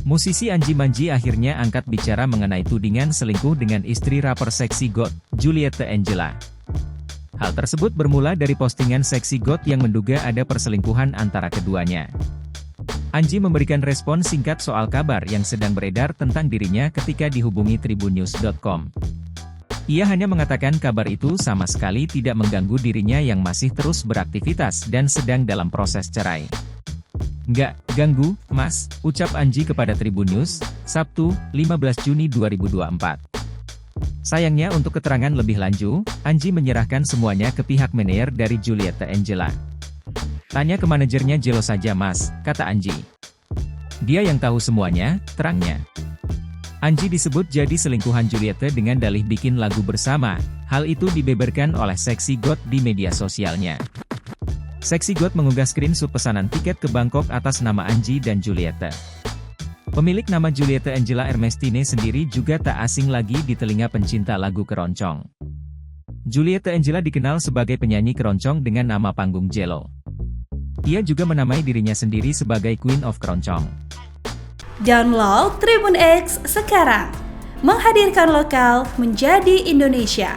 Musisi Anji Manji akhirnya angkat bicara mengenai tudingan selingkuh dengan istri rapper seksi GOAT, Juliette Angela. Hal tersebut bermula dari postingan seksi GOAT yang menduga ada perselingkuhan antara keduanya. Anji memberikan respon singkat soal kabar yang sedang beredar tentang dirinya ketika dihubungi tribunnews.com. Ia hanya mengatakan kabar itu sama sekali tidak mengganggu dirinya yang masih terus beraktivitas dan sedang dalam proses cerai. "Nggak ganggu, Mas," ucap Anji kepada Tribun News, Sabtu, 15 Juni 2024. Sayangnya untuk keterangan lebih lanjut, Anji menyerahkan semuanya ke pihak manajer dari Juliette Angela. "Tanya ke manajernya Jello saja Mas," kata Anji. "Dia yang tahu semuanya," terangnya. Anji disebut jadi selingkuhan Juliette dengan dalih bikin lagu bersama. Hal itu dibeberkan oleh seksi GOAT di media sosialnya. Seksi GOAT mengunggah screenshot pesanan tiket ke Bangkok atas nama Anji dan Juliette. Pemilik nama Juliette Angela Ermestine sendiri juga tak asing lagi di telinga pencinta lagu keroncong. Juliette Angela dikenal sebagai penyanyi keroncong dengan nama panggung Jello. Ia juga menamai dirinya sendiri sebagai Queen of Keroncong. Download Tribun X sekarang, menghadirkan lokal menjadi Indonesia.